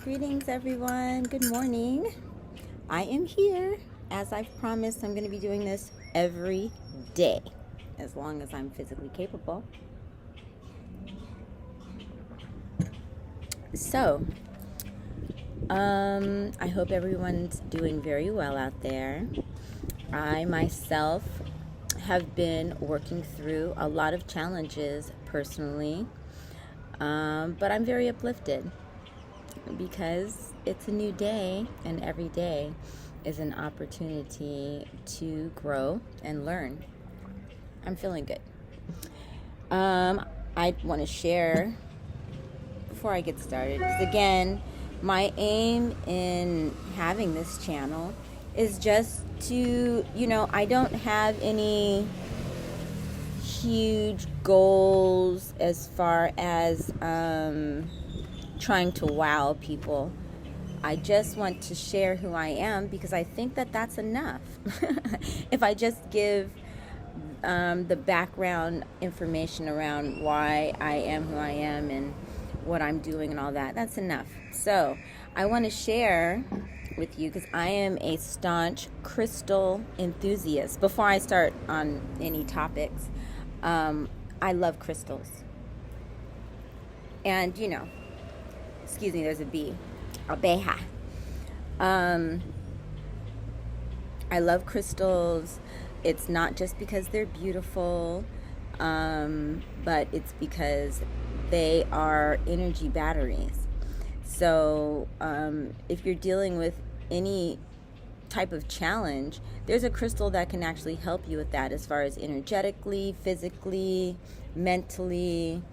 Greetings, everyone. Good morning. I am here. As I've promised, I'm going to be doing this every day, as long as I'm physically capable. So, I hope everyone's doing very well out there. I myself have been working through a lot of challenges personally, but I'm very uplifted because it's a new day, and every day is an opportunity to grow and learn. I'm feeling good. I want to share before I get started, because again, my aim in having this channel is just to, I don't have any huge goals as far as trying to wow people. I just want to share who I am, because I think that that's enough. If I just give the background information around why I am who I am and what I'm doing and all that, that's enough. So I want to share with you, because I am a staunch crystal enthusiast. Before I start on any topics, I love crystals. And, excuse me, there's a bee. Abeja. I love crystals. It's not just because they're beautiful, but it's because they are energy batteries. So if you're dealing with any type of challenge, there's a crystal that can actually help you with that, as far as energetically, physically, mentally.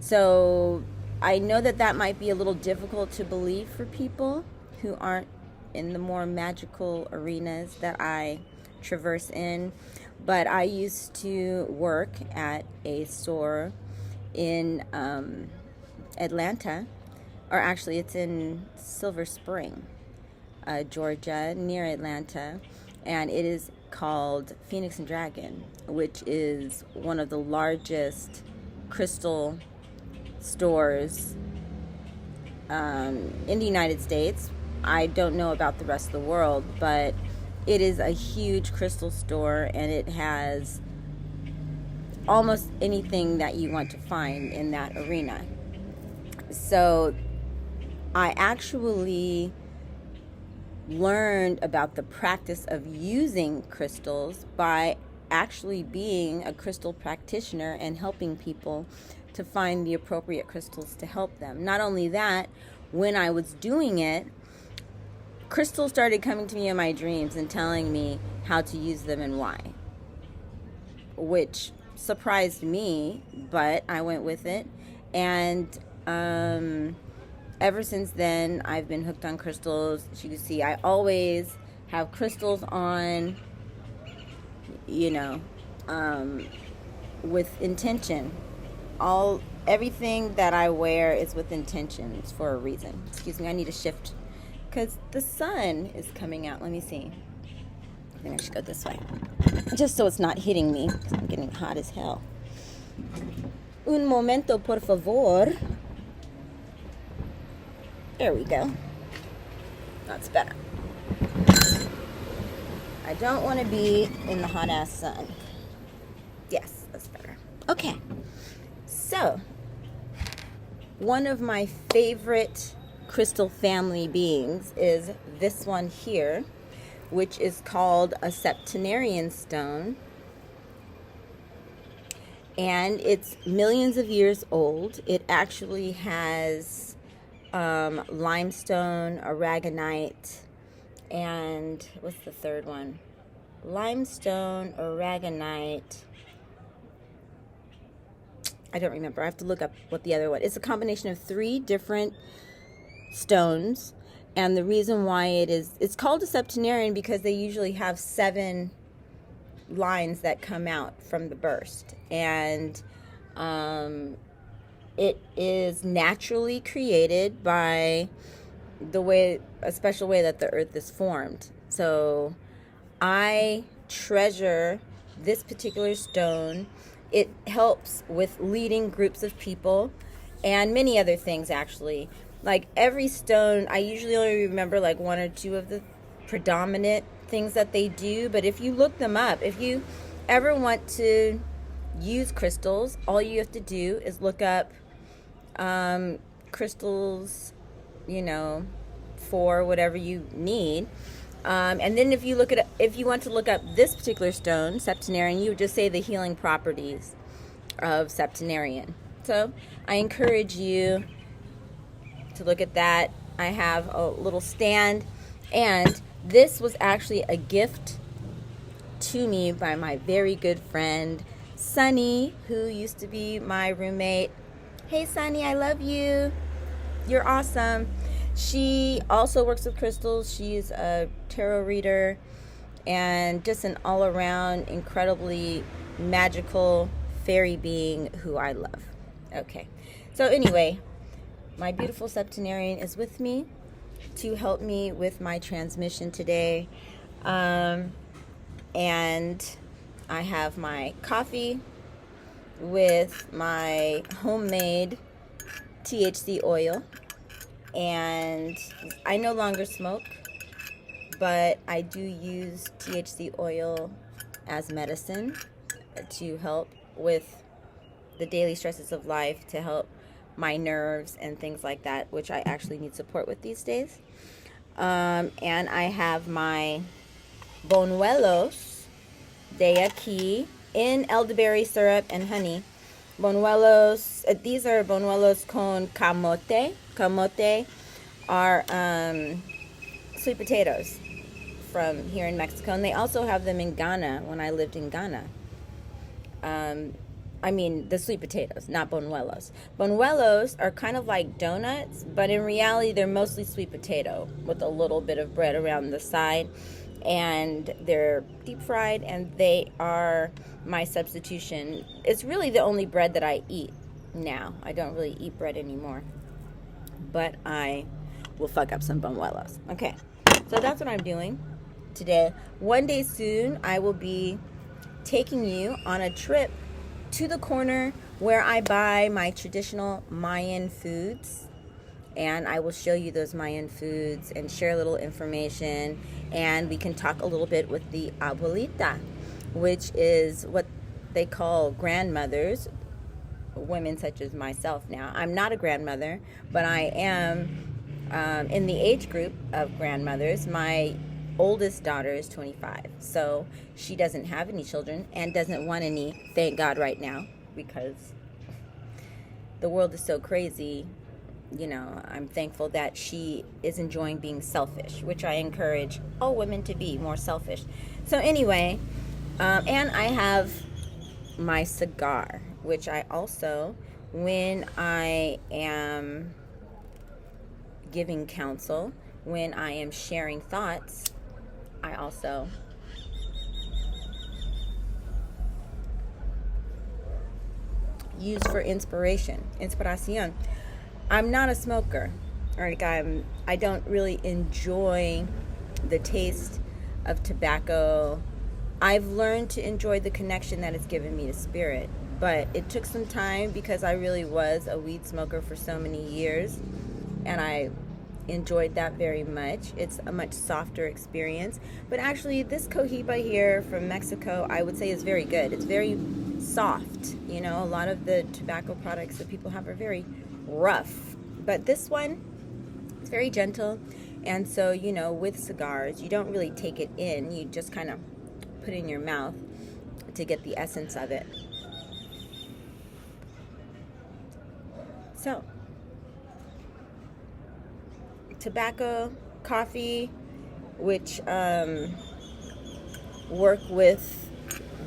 So I know that might be a little difficult to believe for people who aren't in the more magical arenas that I traverse in. But I used to work at a store in Atlanta, or actually it's in Silver Spring, Georgia, near Atlanta, and it is called Phoenix and Dragon, which is one of the largest crystal stores in the United States. I don't know about the rest of the world, but it is a huge crystal store, and it has almost anything that you want to find in that arena. So I actually learned about the practice of using crystals by actually being a crystal practitioner and helping people to find the appropriate crystals to help them. Not only that, when I was doing it, crystals started coming to me in my dreams and telling me how to use them and why, which surprised me, but I went with it. And ever since then, I've been hooked on crystals. As you can see, I always have crystals on, with intention. Everything that I wear is with intention. It's for a reason. Excuse me, I need to shift because the sun is coming out. Let me see. I think I should go this way, just so it's not hitting me, because I'm getting hot as hell. Un momento, por favor. There we go. That's better. I don't want to be in the hot ass sun. Yes, that's better. Okay. So, one of my favorite crystal family beings is this one here, which is called a septenarian stone. And it's millions of years old. It actually has limestone, aragonite, and what's the third one? Limestone, aragonite. I don't remember. I have to look up what the other one. It's a combination of 3 different stones. And the reason why it's called a septenarian because they usually have 7 lines that come out from the burst. And it is naturally created by a special way that the earth is formed. So I treasure this particular stone. It helps with leading groups of people and many other things, actually. Like every stone, I usually only remember like one or two of the predominant things that they do, but if you look them up, if you ever want to use crystals, all you have to do is look up crystals, for whatever you need. And then if you want to look up this particular stone, septenarian, you would just say the healing properties of septenarian. So I encourage you to look at that. I have a little stand, and this was actually a gift to me by my very good friend Sunny, who used to be my roommate. Hey Sunny, I love you. You're awesome. She also works with crystals. She's a tarot reader and just an all-around incredibly magical fairy being who I love. Okay, so anyway, my beautiful septenarian is with me to help me with my transmission today. And I have my coffee with my homemade THC oil. And I no longer smoke, but I do use THC oil as medicine to help with the daily stresses of life, to help my nerves and things like that, which I actually need support with these days. And I have my Bonuelos de aquí in elderberry syrup and honey. Bonuelos, these are Bonuelos con camote. Camote are sweet potatoes from here in Mexico, and they also have them in Ghana when I lived in Ghana. I mean, the sweet potatoes, not bonuelos. Bonuelos are kind of like donuts, but in reality, they're mostly sweet potato with a little bit of bread around the side. And they're deep fried, and they are my substitution. It's really the only bread that I eat now. I don't really eat bread anymore, but I will fuck up some bonuelos. Okay, so that's what I'm doing today. One day soon, I will be taking you on a trip to the corner where I buy my traditional Mayan foods, and I will show you those Mayan foods and share a little information, and we can talk a little bit with the abuelita, which is what they call grandmothers, women such as myself now. I'm not a grandmother, but I am in the age group of grandmothers. My oldest daughter is 25, so she doesn't have any children and doesn't want any, thank God, right now, because the world is so crazy. I'm thankful that she is enjoying being selfish, which I encourage all women to be more selfish. So anyway, and I have my cigar, which I also, when I am giving counsel, when I am sharing thoughts, I also use for inspiration, inspiración. I'm not a smoker. Like I don't really enjoy the taste of tobacco. I've learned to enjoy the connection that it's given me to spirit, but it took some time because I really was a weed smoker for so many years, and I enjoyed that very much. It's a much softer experience, but actually this cohiba here from Mexico, I would say, is very good. It's very soft. A lot of the tobacco products that people have are very rough, but this one is very gentle. And so, with cigars, you don't really take it in, you just kind of put it in your mouth to get the essence of it. So, tobacco, coffee, which work with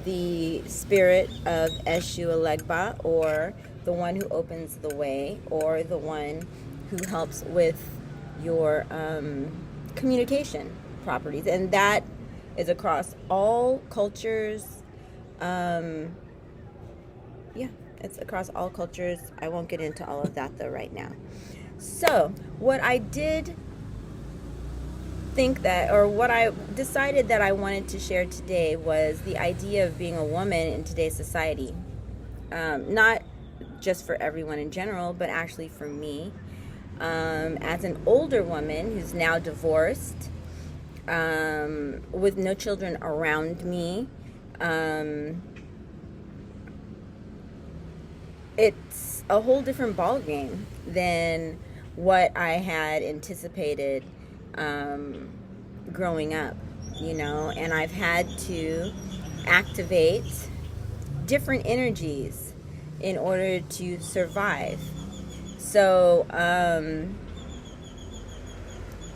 the spirit of Eshu Elegba, or the one who opens the way, or the one who helps with your communication properties. And that is across all cultures. It's across all cultures. I won't get into all of that though right now. So what I did think that, or what I decided that I wanted to share today, was the idea of being a woman in today's society. Not just for everyone in general, but actually for me. As an older woman who's now divorced, with no children around me, it's a whole different ballgame than what I had anticipated growing up, and I've had to activate different energies in order to survive. So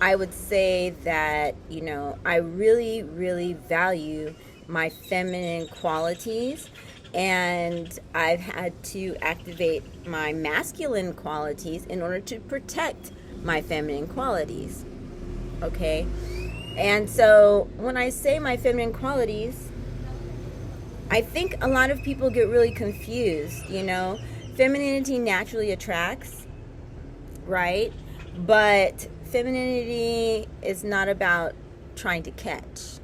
I would say that, I really, really value my feminine qualities, and I've had to activate my masculine qualities in order to protect my feminine qualities. Okay? And so when I say my feminine qualities, I think a lot of people get really confused, Femininity naturally attracts, right? But femininity is not about trying to catch,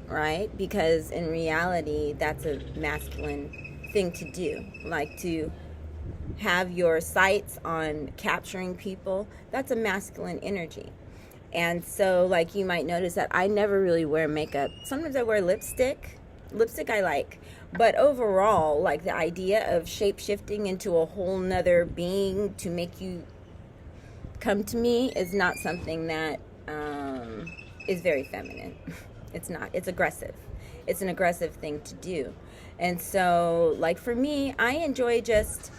right? Because in reality, that's a masculine thing to do. Like to have your sights on capturing people, that's a masculine energy. And so, like, you might notice that I never really wear makeup. Sometimes I wear lipstick. Lipstick I like. But overall, like, the idea of shape-shifting into a whole nother being to make you come to me is not something that is very feminine. It's not. It's aggressive. It's an aggressive thing to do. And so, like, for me, I enjoy just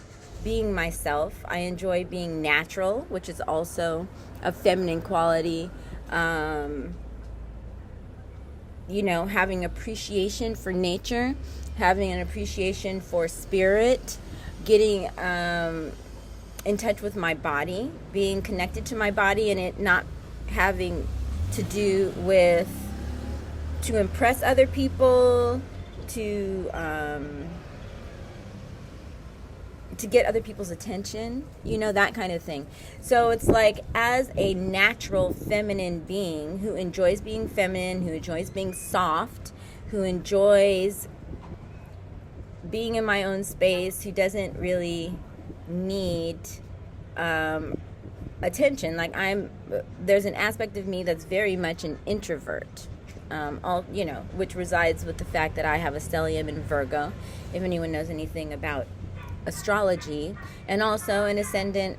being myself. I enjoy being natural, which is also a feminine quality. Having appreciation for nature, having an appreciation for spirit, getting in touch with my body, being connected to my body, and it not having to do with to impress other people, to get other people's attention, that kind of thing. So it's like, as a natural feminine being who enjoys being feminine, who enjoys being soft, who enjoys being in my own space, who doesn't really need attention. Like, there's an aspect of me that's very much an introvert, which resides with the fact that I have a stellium in Virgo, if anyone knows anything about astrology, and also an ascendant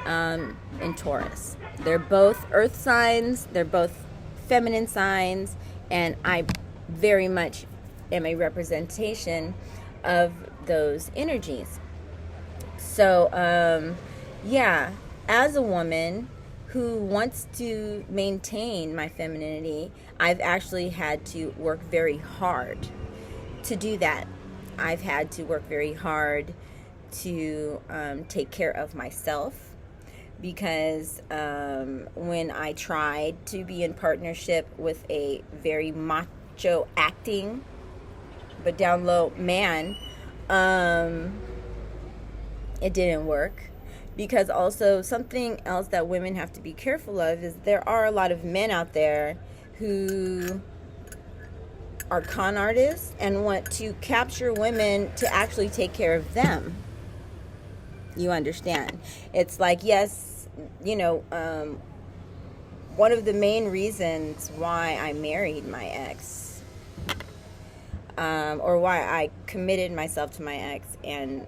in Taurus. They're both earth signs, they're both feminine signs, and I very much am a representation of those energies. So as a woman who wants to maintain my femininity, I've actually had to work very hard to do that. I've had to work very hard to take care of myself, because when I tried to be in partnership with a very macho acting but down low man, it didn't work. Because also, something else that women have to be careful of is there are a lot of men out there who are con artists and want to capture women to actually take care of them. You understand? It's like, yes, one of the main reasons why I married my ex, or why I committed myself to my ex and,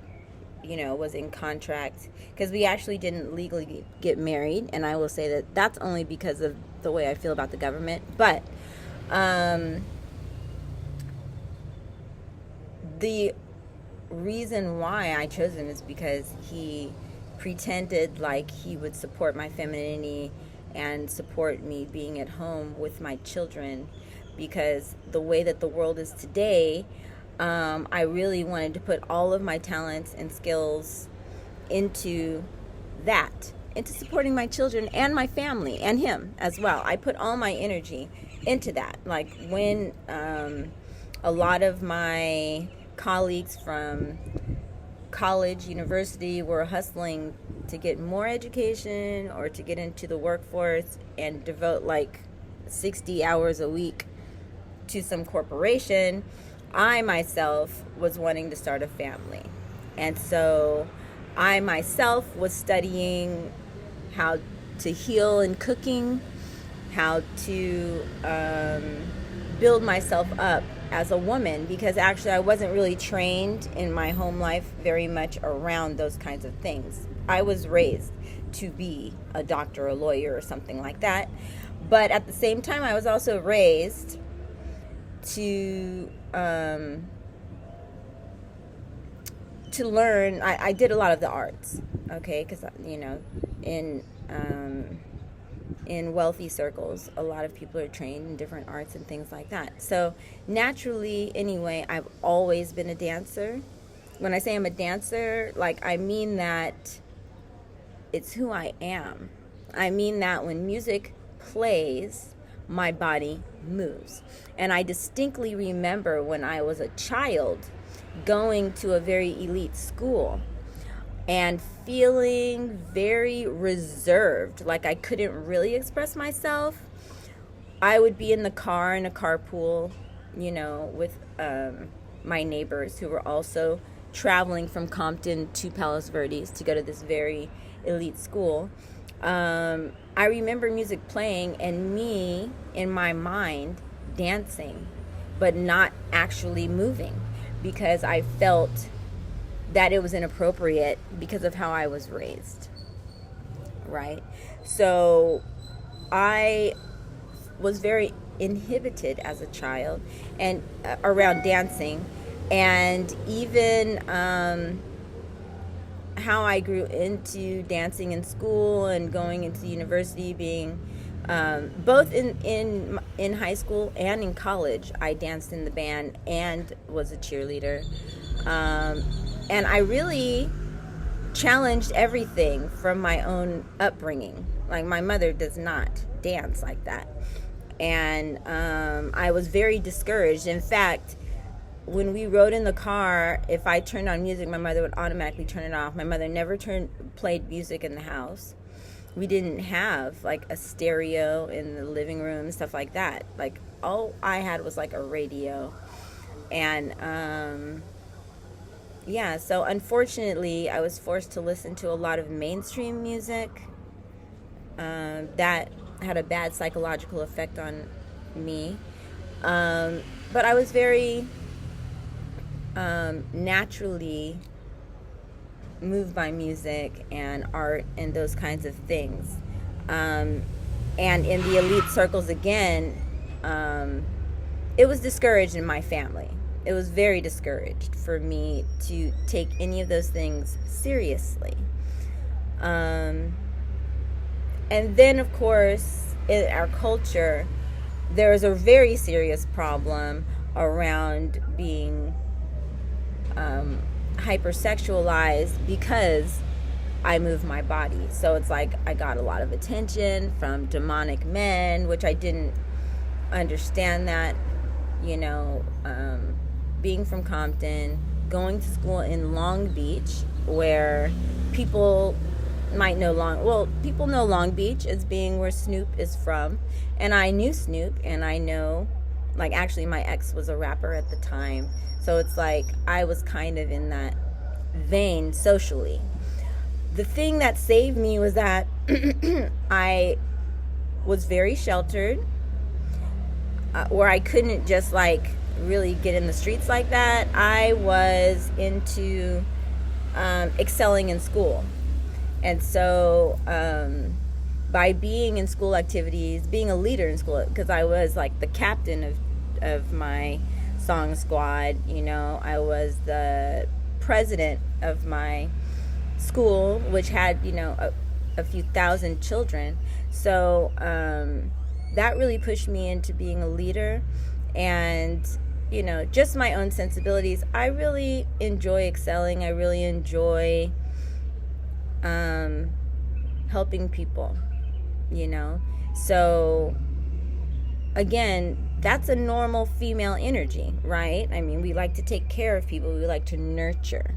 was in contract, because we actually didn't legally get married, and I will say that that's only because of the way I feel about the government. But the reason why I chose him is because he pretended like he would support my femininity and support me being at home with my children, because the way that the world is today, I really wanted to put all of my talents and skills into that, into supporting my children and my family and him as well. I put all my energy into that. Like, when a lot of my colleagues from college, university were hustling to get more education or to get into the workforce and devote like 60 hours a week to some corporation, I myself was wanting to start a family. And so I myself was studying how to heal in cooking, how to build myself up as a woman, because actually I wasn't really trained in my home life very much around those kinds of things. I was raised to be a doctor, a lawyer, or something like that. But at the same time, I was also raised to learn. I did a lot of the arts, okay, because in wealthy circles, a lot of people are trained in different arts and things like that. So naturally, anyway, I've always been a dancer. When I say I'm a dancer, like, I mean that it's who I am. I mean that when music plays, my body moves. And I distinctly remember when I was a child going to a very elite school and feeling very reserved, like I couldn't really express myself. I would be in the car, in a carpool, with my neighbors who were also traveling from Compton to Palos Verdes to go to this very elite school. I remember music playing and me, in my mind, dancing, but not actually moving, because I felt that it was inappropriate because of how I was raised, right? So I was very inhibited as a child and around dancing, and even how I grew into dancing in school and going into university, being both in high school and in college. I danced in the band and was a cheerleader. And I really challenged everything from my own upbringing. Like, my mother does not dance like that. And I was very discouraged. In fact, when we rode in the car, if I turned on music, my mother would automatically turn it off. My mother never played music in the house. We didn't have, like, a stereo in the living room and stuff like that. Like, all I had was, like, a radio. And yeah, so unfortunately, I was forced to listen to a lot of mainstream music that had a bad psychological effect on me. But I was very naturally moved by music and art and those kinds of things. And in the elite circles, again, it was discouraged in my family. It was very discouraged for me to take any of those things seriously. And then, of course, in our culture, there is a very serious problem around being hypersexualized because I move my body. So it's like I got a lot of attention from demonic men, which I didn't understand that, being from Compton, going to school in Long Beach, where people might know people know Long Beach as being where Snoop is from. And I knew Snoop, and I know, like, actually my ex was a rapper at the time. So it's like I was kind of in that vein socially. The thing that saved me was that I was very sheltered, where I couldn't just, like, really get in the streets like that. I was into excelling in school. And so by being in school activities, being a leader in school, because I was, like, the captain of my song squad, I was the president of my school, which had, a few thousand children. So that really pushed me into being a leader. And just my own sensibilities. I really enjoy excelling. I really enjoy helping people, So, again, that's a normal female energy, right? I mean, we like to take care of people. We like to nurture,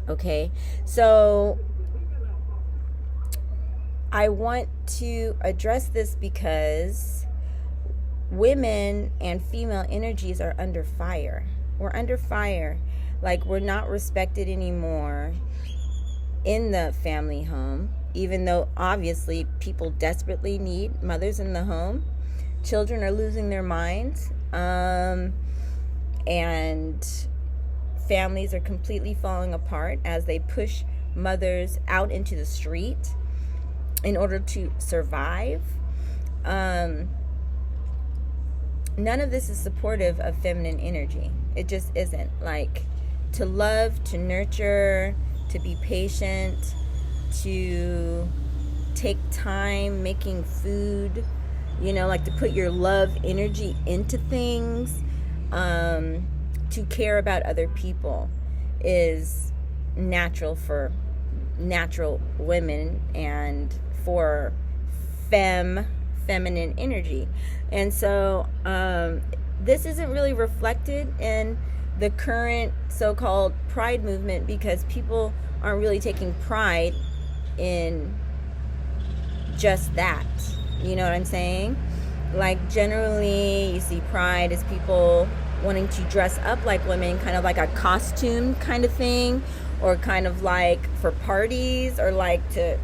okay? So, I want to address this because women and female energies are under fire. We're under fire. Like, we're not respected anymore. in the family home, even though obviously people desperately need mothers in the home. Children are losing their minds, and families are completely falling apart as they push mothers out into the street in order to survive. None of this is supportive of feminine energy. It just isn't. Like, to love, to nurture, to be patient, to take time making food, like to put your love energy into things, to care about other people is natural for natural women and for feminine energy. And so this isn't really reflected in the current so-called pride movement, because people aren't really taking pride in just that. You know what I'm saying? Like, generally you see pride as people wanting to dress up like women, kind of like a costume kind of thing, or kind of like for parties, or like to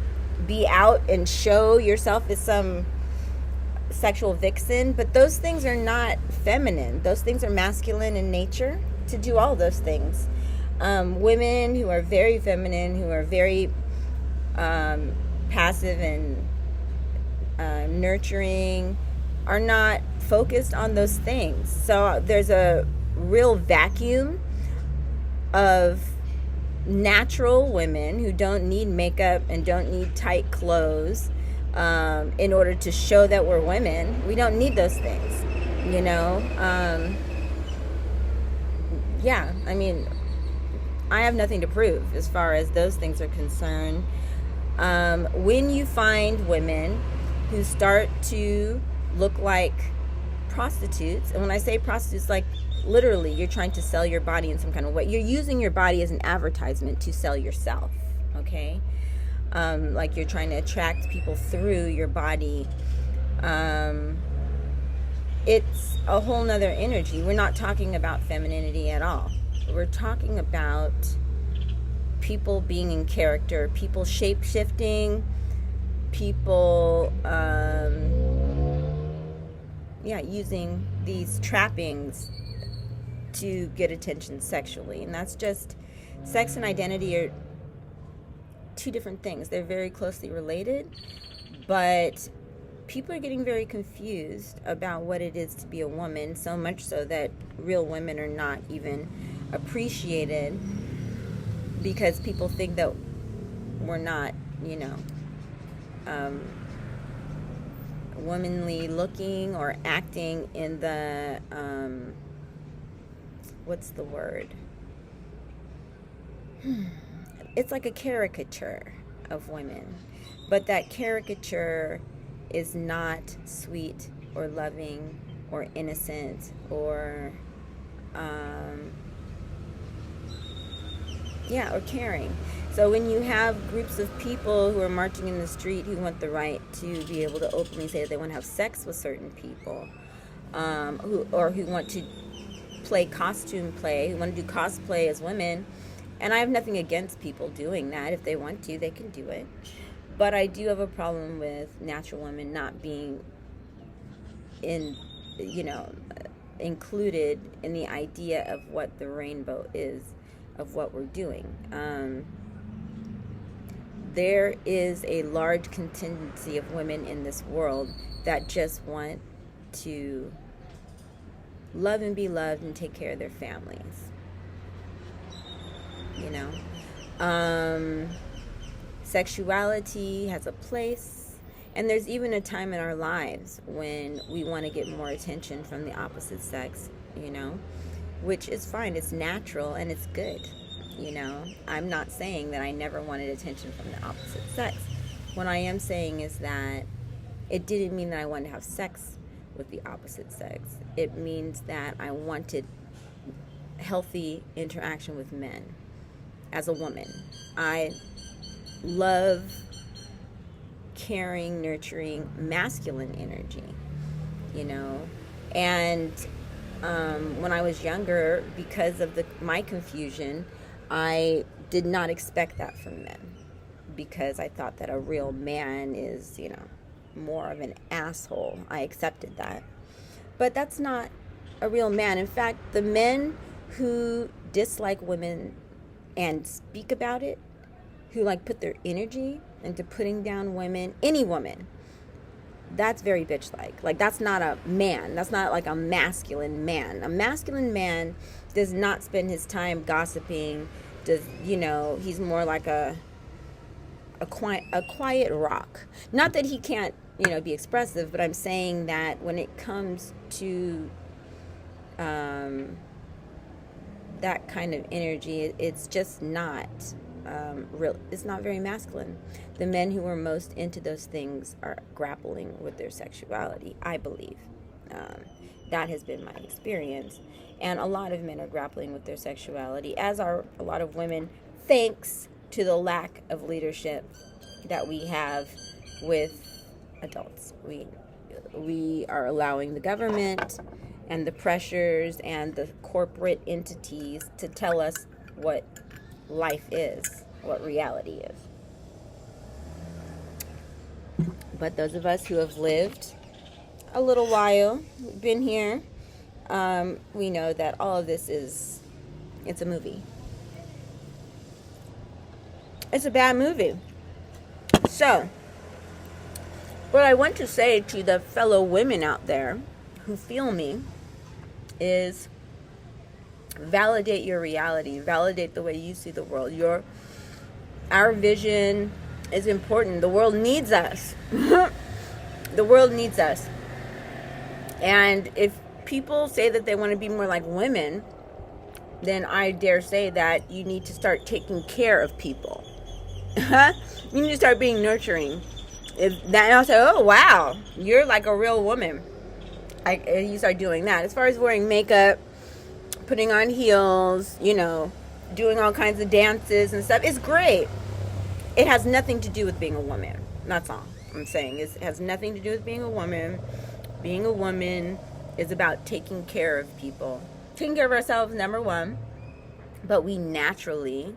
be out and show yourself as some sexual vixen. But those things are not feminine. Those things are masculine in nature, to do all those things. Women who are very feminine, who are very passive and nurturing, are not focused on those things. So there's a real vacuum of natural women who don't need makeup and don't need tight clothes in order to show that we're women. We don't need those things, yeah, I mean, I have nothing to prove as far as those things are concerned. When you find women who start to look like prostitutes, and when I say prostitutes, like literally you're trying to sell your body in some kind of way. You're using your body as an advertisement to sell yourself, okay? Like you're trying to attract people through your body. It's a whole nother energy. We're not talking about femininity at all. We're talking about people being in character, people shape-shifting, people using these trappings to get attention sexually. And that's just, sex and identity are two different things. They're very closely related, but people are getting very confused about what it is to be a woman, so much so that real women are not even appreciated, because people think that we're not, womanly looking or acting in the, what's the word? It's like a caricature of women, but that caricature is not sweet or loving or innocent or or caring. So when you have groups of people who are marching in the street who want the right to be able to openly say that they want to have sex with certain people, who want to play costume play, who want to do cosplay as women, and I have nothing against people doing that. If they want to, they can do it. But I do have a problem with natural women not being included in the idea of what the rainbow is, of what we're doing. There is a large contingency of women in this world that just want to love and be loved and take care of their families. Sexuality has a place, and there's even a time in our lives when we want to get more attention from the opposite sex, which is fine. It's natural and it's good. I'm not saying that I never wanted attention from the opposite sex. What I am saying is that it didn't mean that I wanted to have sex with the opposite sex. It means that I wanted healthy interaction with men as a woman. I love caring, nurturing, masculine energy, and when I was younger, because of my confusion, I did not expect that from men. because I thought that a real man is, more of an asshole. I accepted that. But that's not a real man. In fact, the men who dislike women and speak about it, who put their energy into putting down women, any woman, that's very bitch-like. That's not a man. That's not a masculine man. A masculine man does not spend his time gossiping. He's more like a quiet rock. Not that he can't, be expressive, but I'm saying that when it comes to that kind of energy, it's just not real. It's not very masculine. The men who are most into those things are grappling with their sexuality, I believe. That has been my experience. And a lot of men are grappling with their sexuality, as are a lot of women, thanks to the lack of leadership that we have with adults. We are allowing the government and the pressures and the corporate entities to tell us what life is, what reality is. But those of us who have lived a little while, been here, we know that all of this it's a movie. It's a bad movie. So, what I want to say to the fellow women out there who feel me is validate your reality. Validate the way you see the world. Our vision is important. The world needs us. The world needs us. And if people say that they want to be more like women, then I dare say that you need to start taking care of people. You need to start being nurturing. I'll say, oh, wow, you're like a real woman. You start doing that. As far as wearing makeup, putting on heels, doing all kinds of dances and stuff, it's great. It has nothing to do with being a woman. That's all I'm saying. It has nothing to do with being a woman. Being a woman is about taking care of people. Taking care of ourselves, number one. But we naturally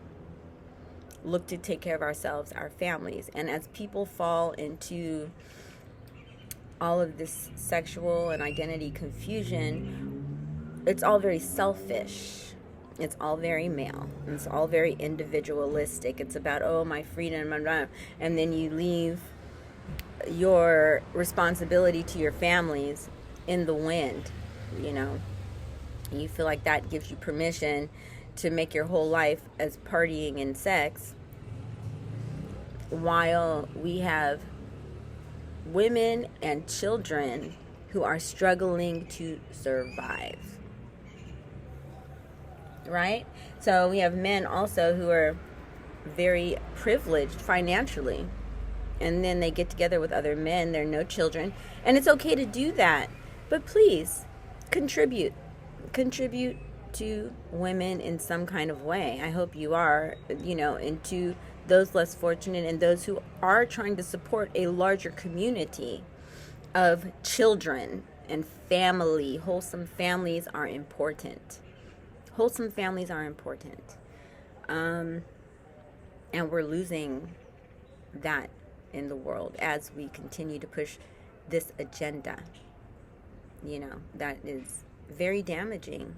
look to take care of ourselves, our families. And as people fall into all of this sexual and identity confusion, it's all very selfish. It's all very male. It's all very individualistic. It's about, my freedom, and then you leave your responsibility to your families in the wind, You feel like that gives you permission to make your whole life as partying and sex, while we have women and children who are struggling to survive. Right? So we have men also who are very privileged financially, and then they get together with other men. There are no children, and it's okay to do that, but please contribute to women in some kind of way. I hope you are, and to those less fortunate and those who are trying to support a larger community of children and family. Wholesome families are important. And we're losing that in the world as we continue to push this agenda, that is very damaging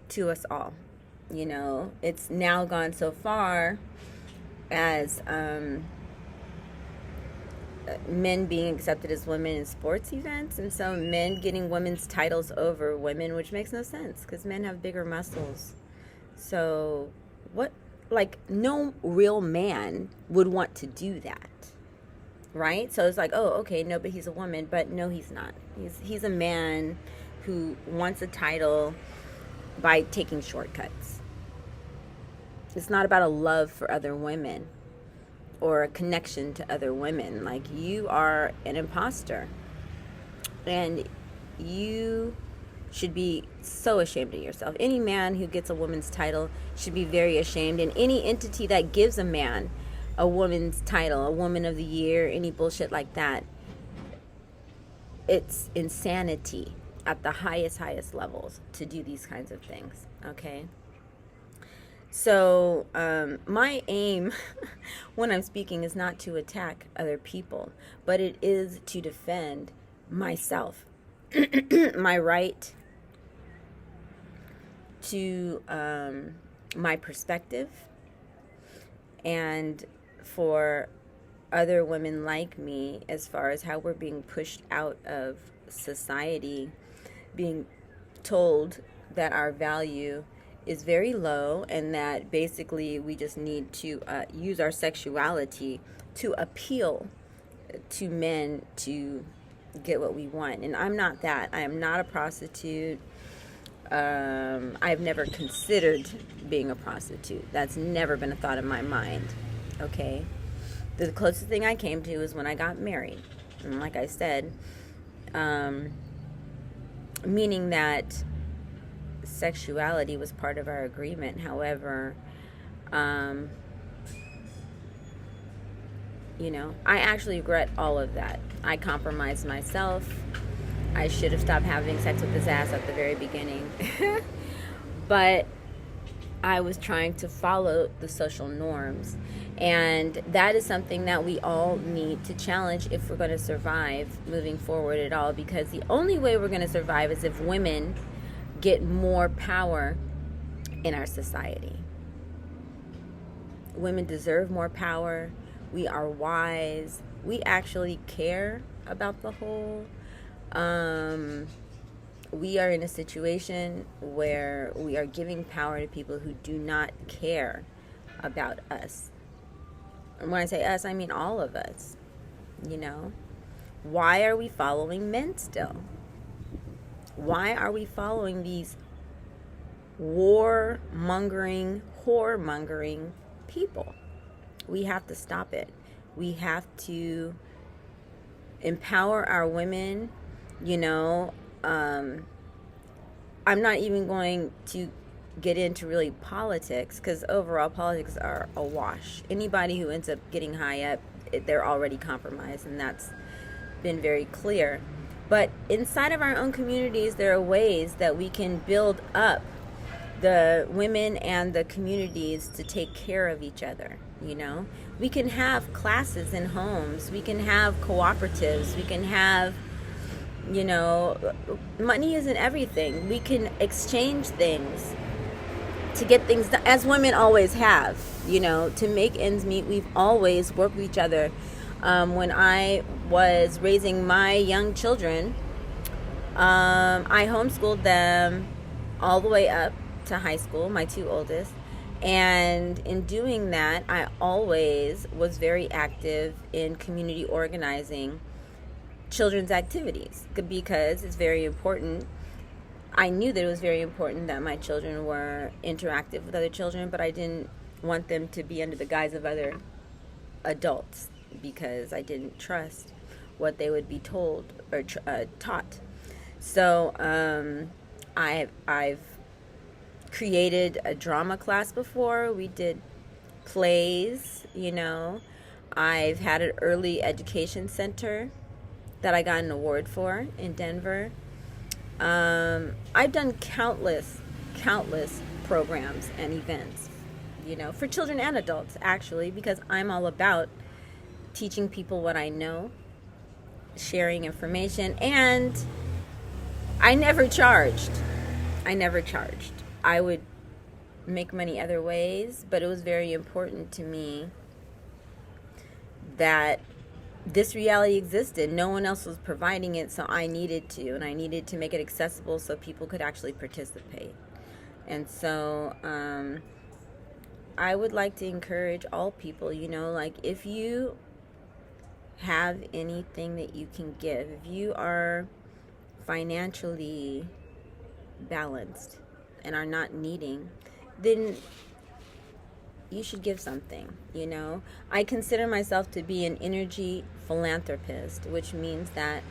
to us all. It's now gone so far as men being accepted as women in sports events, and so men getting women's titles over women, which makes no sense because men have bigger muscles. So no real man would want to do that, right? So it's okay, no, but he's a woman. But no, he's not. He's a man who wants a title by taking shortcuts. It's not about a love for other women or a connection to other women. You are an imposter, and you should be so ashamed of yourself. Any man who gets a woman's title should be very ashamed, and any entity that gives a man a woman's title, a woman of the year, any bullshit like that, it's insanity at the highest levels to do these kinds of things, okay? So my aim when I'm speaking is not to attack other people, but it is to defend myself, my right to my perspective, and for other women like me, as far as how we're being pushed out of society, being told that our value is very low and that basically we just need to use our sexuality to appeal to men to get what we want. And I'm not that. I am not a prostitute. I've never considered being a prostitute. That's never been a thought in my mind. Okay? The closest thing I came to is when I got married. And like I said, meaning that sexuality was part of our agreement. However, I actually regret all of that. I compromised myself. I should have stopped having sex with his ass at the very beginning. But I was trying to follow the social norms. And that is something that we all need to challenge if we're going to survive moving forward at all. Because the only way we're going to survive is if women get more power in our society. Women deserve more power. We are wise. We actually care about the whole. We are in a situation where we are giving power to people who do not care about us. And when I say us, I mean all of us. Why are we following men still? Why are we following these war-mongering, whore-mongering people? We have to stop it. We have to empower our women. I'm not even going to get into really politics, because overall politics are a wash. Anybody who ends up getting high up, they're already compromised, and that's been very clear. But inside of our own communities, there are ways that we can build up the women and the communities to take care of each other. We can have classes in homes. We can have cooperatives. We can have, money isn't everything. We can exchange things to get things done, as women always have, to make ends meet. We've always worked with each other. When I was raising my young children, I homeschooled them all the way up to high school, my two oldest. And in doing that, I always was very active in community organizing children's activities, because it's very important. I knew that it was very important that my children were interactive with other children, but I didn't want them to be under the guise of other adults, because I didn't trust what they would be told or taught. So I've created a drama class before. We did plays. I've had an early education center that I got an award for in Denver. I've done countless programs and events, for children and adults, actually, because I'm all about teaching people what I know, sharing information, and I never charged. I would make money other ways, but it was very important to me that this reality existed. No one else was providing it, so I needed to, and I needed to make it accessible so people could actually participate. And so I would like to encourage all people, if you have anything that you can give, if you are financially balanced and are not needing, then you should give something. I consider myself to be an energy philanthropist, which means that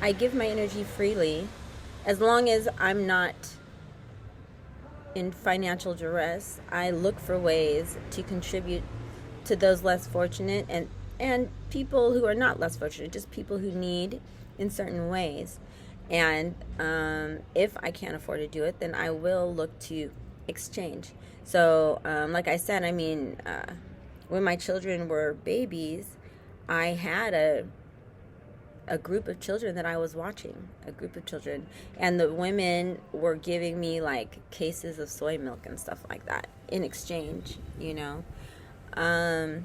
I give my energy freely as long as I'm not in financial duress. I look for ways to contribute to those less fortunate and people who are not less fortunate, just people who need in certain ways. And if I can't afford to do it, then I will look to exchange. So, like I said, I mean, when my children were babies, I had a group of children that I was watching, a group of children, and the women were giving me like cases of soy milk and stuff like that in exchange, you know. And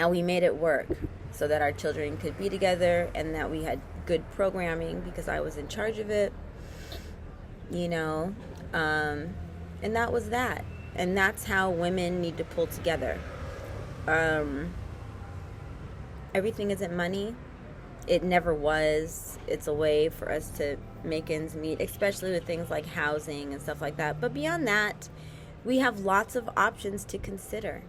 we made it work so that our children could be together and that we had good programming because I was in charge of it, you know. And that was that. And that's how women need to pull together. Everything isn't money. It never was. It's a way for us to make ends meet, especially with things like housing and stuff like that. But beyond that, we have lots of options to consider.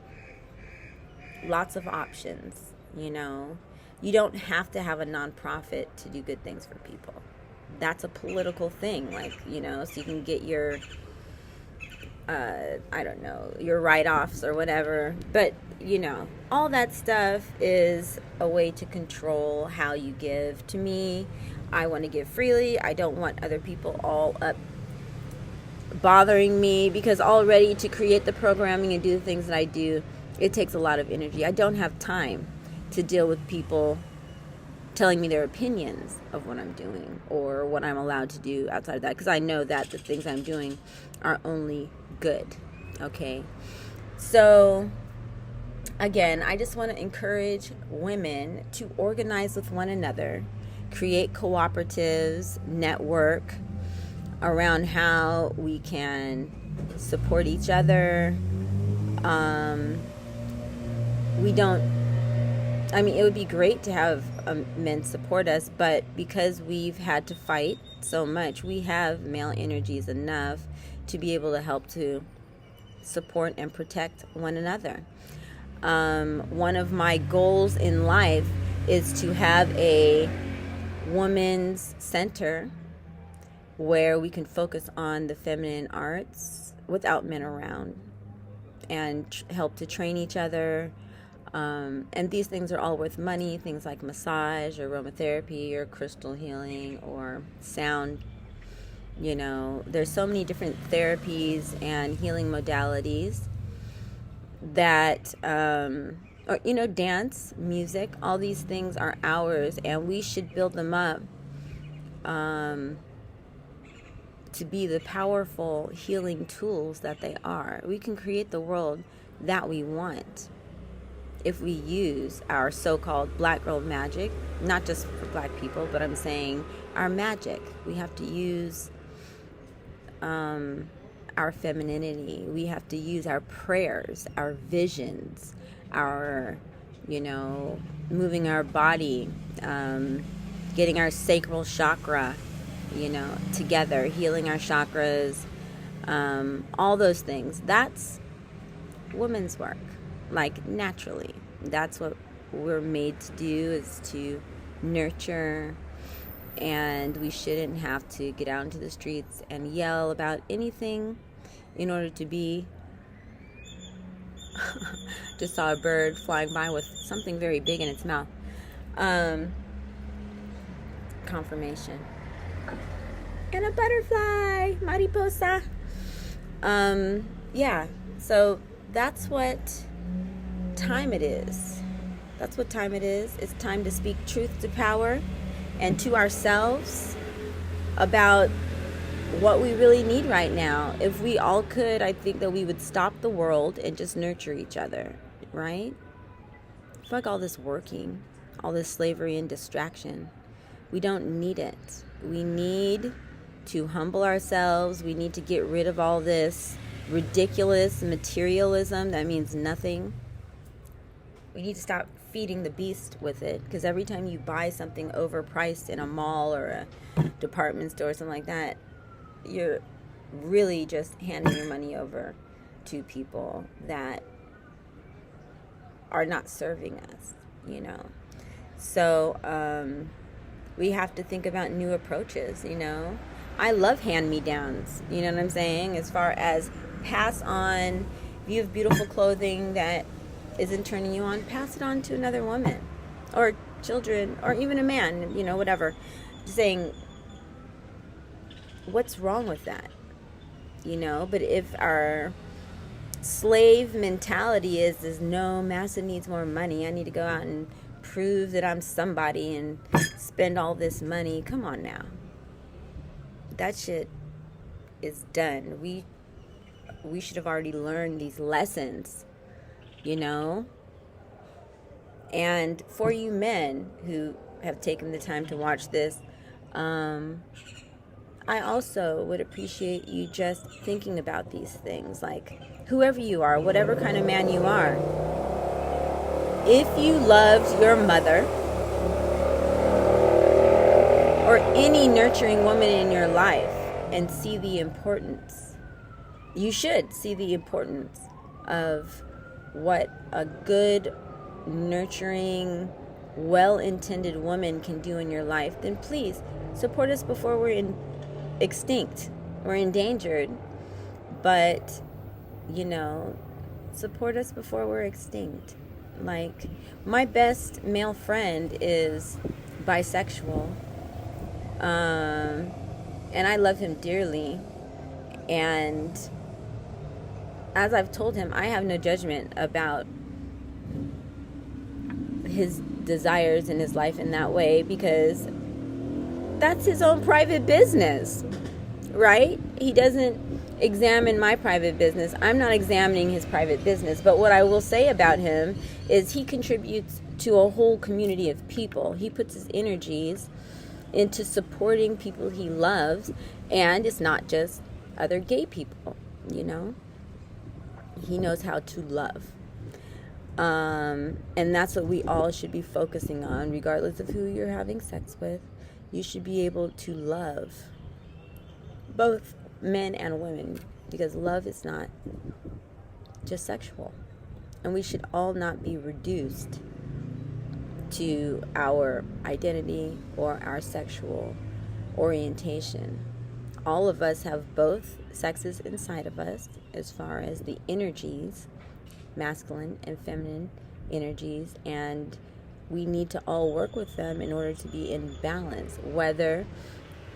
Lots of options, you know. You don't have to have a nonprofit to do good things for people. That's a political thing, like, you know, so you can get your, I don't know, your write-offs or whatever. But, you know, all that stuff is a way to control how you give. To me, I want to give freely. I don't want other people all up bothering me, because already to create the programming and do the things that I do, it takes a lot of energy. I don't have time to deal with people telling me their opinions of what I'm doing or what I'm allowed to do outside of that, because I know that the things I'm doing are only good. Okay, so again, I just want to encourage women to organize with one another, create cooperatives, network around how we can support each other. It would be great to have men support us, but because we've had to fight so much, we have male energies enough to be able to help to support and protect one another. One of my goals in life is to have a women's center where we can focus on the feminine arts without men around and help to train each other. And these things are all worth money, things like massage or aromatherapy or crystal healing or sound. You know, there's so many different therapies and healing modalities that, or, you know, dance, music, all these things are ours, and we should build them up to be the powerful healing tools that they are. We can create the world that we want if we use our so-called black girl magic, not just for black people, but I'm saying our magic. We have to use our femininity. We have to use our prayers, our visions, our, you know, moving our body, getting our sacral chakra, you know, together, healing our chakras, all those things. That's women's work, like naturally. That's what we're made to do, is to nurture, and we shouldn't have to get out into the streets and yell about anything in order to be. Just saw a bird flying by with something very big in its mouth. Confirmation. And a butterfly, Mariposa. Yeah, so that's what time it is. That's what time it is. It's time to speak truth to power and to ourselves about what we really need right now. If we all could, I think that we would stop the world and just nurture each other, right? Fuck all this working, all this slavery and distraction. We don't need it. We need to humble ourselves. We need to get rid of all this ridiculous materialism that means nothing. We need to stop feeding the beast with it, because every time you buy something overpriced in a mall or a department store or something like that, you're really just handing your money over to people that are not serving us, you know. So we have to think about new approaches, you know. I love hand-me-downs, you know what I'm saying, as far as pass on. If you have beautiful clothing that isn't turning you on, pass it on to another woman or children or even a man, you know, whatever. Saying, what's wrong with that, you know? But if our slave mentality is no, massa needs more money. I need to go out and prove that I'm somebody and spend all this money. Come on now. That shit is done. We should have already learned these lessons, you know? And for you men who have taken the time to watch this, I also would appreciate you just thinking about these things. Like, whoever you are, whatever kind of man you are, if you loved your mother or any nurturing woman in your life and see the importance, you should see the importance of what a good, nurturing, well-intended woman can do in your life, then please support us before we're extinct or endangered. But, you know, support us before we're extinct. Like, my best male friend is bisexual, and I love him dearly. And as I've told him, I have no judgment about his desires in his life in that way, because that's his own private business, right? He doesn't examine my private business. I'm not examining his private business. But what I will say about him is he contributes to a whole community of people. He puts his energies into supporting people he loves, and it's not just other gay people, you know? He knows how to love. And that's what we all should be focusing on, regardless of who you're having sex with. You should be able to love both men and women, because love is not just sexual. And we should all not be reduced to our identity or our sexual orientation. All of us have both sexes inside of us, as far as the energies, masculine and feminine energies, and we need to all work with them in order to be in balance. Whether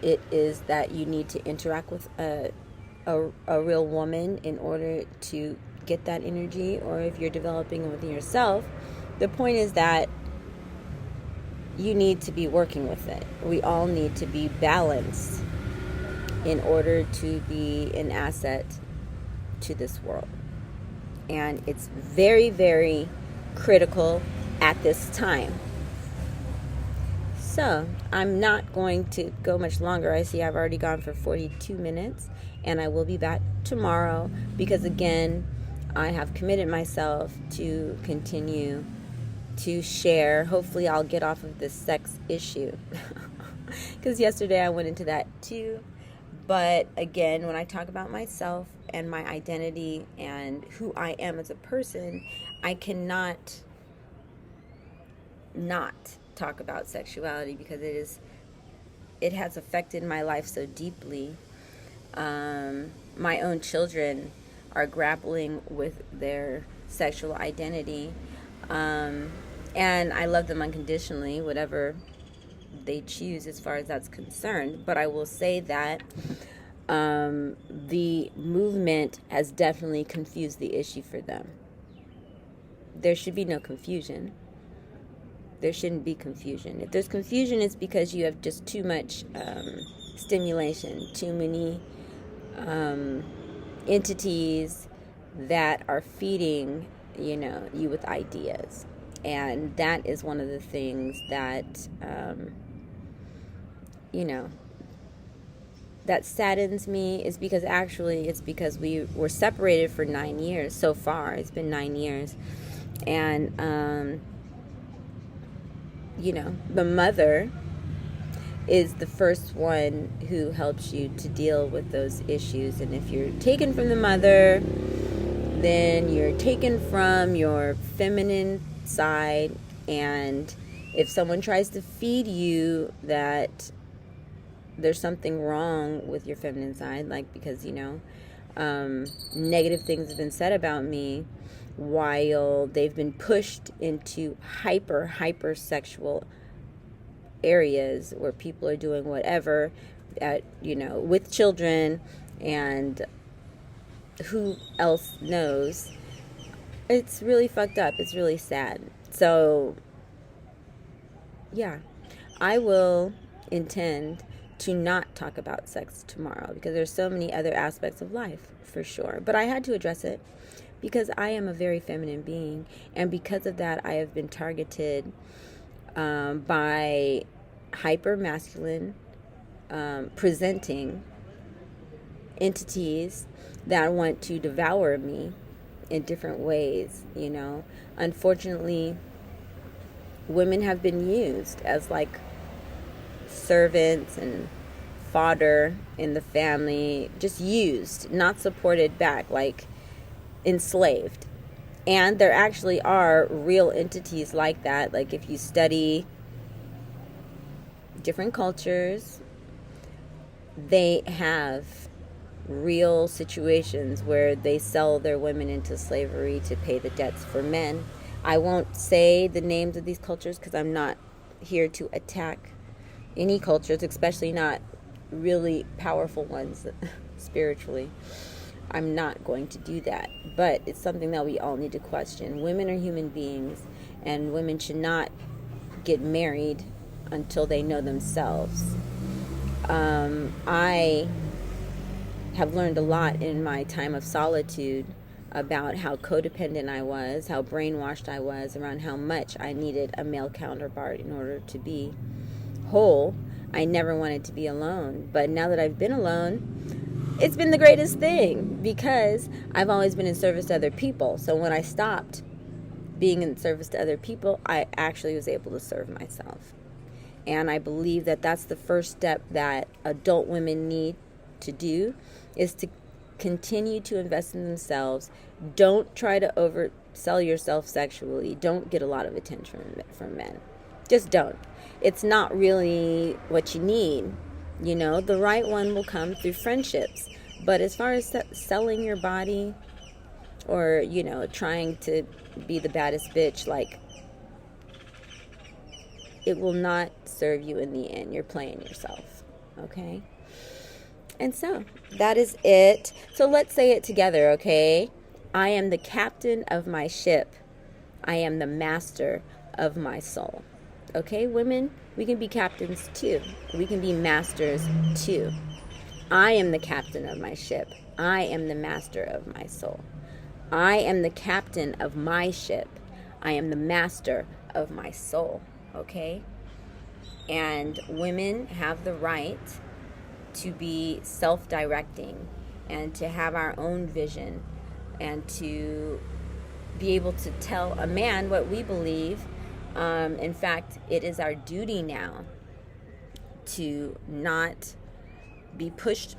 it is that you need to interact with a real woman in order to get that energy, or if you're developing within yourself, the point is that you need to be working with it. We all need to be balanced in order to be an asset to this world. And it's very, very critical at this time. So, I'm not going to go much longer. I see I've already gone for 42 minutes, and I will be back tomorrow because, again, I have committed myself to continue to share. Hopefully I'll get off of this sex issue because yesterday I went into that too. But again, when I talk about myself and my identity and who I am as a person, I cannot not talk about sexuality because it has affected my life so deeply. My own children are grappling with their sexual identity, and I love them unconditionally, whatever they choose as far as that's concerned. But I will say that the movement has definitely confused the issue for them. There should be no confusion. There shouldn't be confusion. If there's confusion, it's because you have just too much stimulation, too many entities that are feeding, you with ideas. And that is one of the things that, that saddens me, is because actually it's because we were separated for 9 years so far. It's been 9 years. And, the mother is the first one who helps you to deal with those issues. And if you're taken from the mother, then you're taken from your feminine side. And if someone tries to feed you that there's something wrong with your feminine side, like because, negative things have been said about me while they've been pushed into hyper sexual areas where people are doing whatever with children, and who else knows? It's really fucked up. It's really sad. So, yeah, I will intend to not talk about sex tomorrow because there's so many other aspects of life, for sure. But I had to address it because I am a very feminine being, and because of that, I have been targeted by hyper masculine presenting entities that want to devour me in different ways. Unfortunately, women have been used as like servants and fodder in the family, just used, not supported back, like enslaved. And there actually are real entities like that. Like if you study different cultures, they have real situations where they sell their women into slavery to pay the debts for men. I won't say the names of these cultures because I'm not here to attack any cultures, especially not really powerful ones spiritually. I'm not going to do that. But it's something that we all need to question. Women are human beings, and women should not get married until they know themselves. I have learned a lot in my time of solitude about how codependent I was, how brainwashed I was around how much I needed a male counterpart in order to be whole. I never wanted to be alone. But now that I've been alone, it's been the greatest thing because I've always been in service to other people. So when I stopped being in service to other people, I actually was able to serve myself. And I believe that that's the first step that adult women need to do, is to continue to invest in themselves. Don't try to oversell yourself sexually. Don't get a lot of attention from men. Just don't. It's not really what you need. The right one will come through friendships. But as far as selling your body or, trying to be the baddest bitch, like, it will not serve you in the end. You're playing yourself. Okay? And so, that is it. So let's say it together, okay? I am the captain of my ship. I am the master of my soul. Okay, women? We can be captains too. We can be masters too. I am the captain of my ship. I am the master of my soul. I am the captain of my ship. I am the master of my soul. Okay? And women have the right to be self-directing and to have our own vision and to be able to tell a man what we believe. In fact, it is our duty now to not be pushed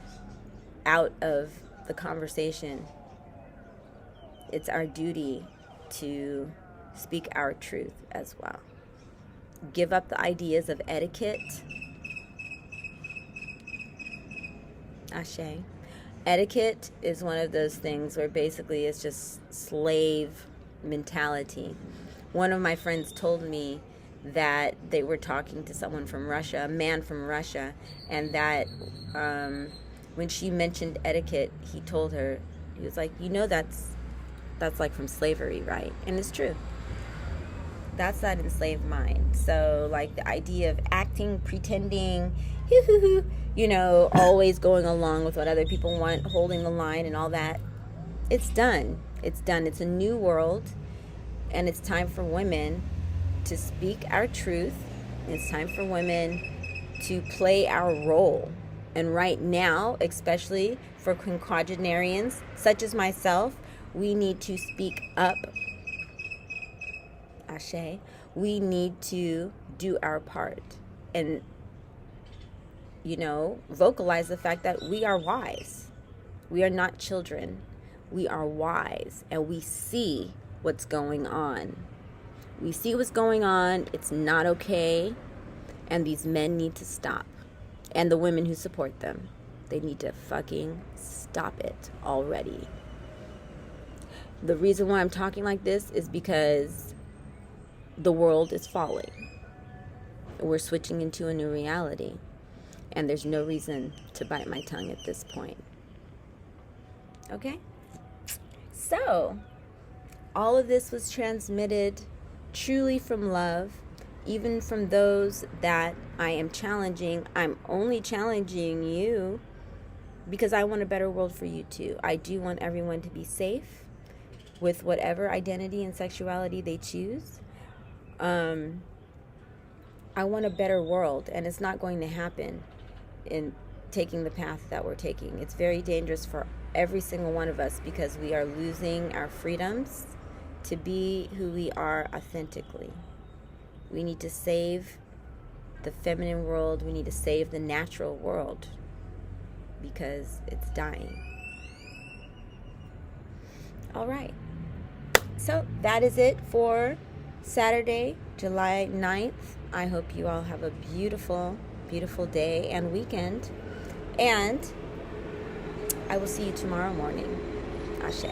out of the conversation. It's our duty to speak our truth as well. Give up the ideas of etiquette. Ashe. Etiquette is one of those things where basically it's just slave mentality. One of my friends told me that they were talking to someone from Russia, a man from Russia, and that when she mentioned etiquette, he told her, he was like, that's like from slavery, right? And it's true. That's that enslaved mind. So like the idea of acting, pretending, always going along with what other people want, holding the line and all that, it's done. It's done. It's a new world, and it's time for women to speak our truth. It's time for women to play our role. And right now, especially for quinquagenarians such as myself, we need to speak up. Ashe. We need to do our part and, vocalize the fact that we are wise. We are not children. We are wise, and we see what's going on. We see what's going on. It's not okay, and these men need to stop. And the women who support them, they need to fucking stop it already. The reason why I'm talking like this is because the world is falling. We're switching into a new reality. And there's no reason to bite my tongue at this point. Okay? So, all of this was transmitted truly from love, even from those that I am challenging. I'm only challenging you because I want a better world for you too. I do want everyone to be safe with whatever identity and sexuality they choose. I want a better world, and it's not going to happen in taking the path that we're taking. It's very dangerous for every single one of us because we are losing our freedoms to be who we are authentically. We need to save the feminine world. We need to save the natural world because it's dying. All right. So that is it for Saturday, July 9th. I hope you all have a beautiful, beautiful day and weekend. And I will see you tomorrow morning. Ashe.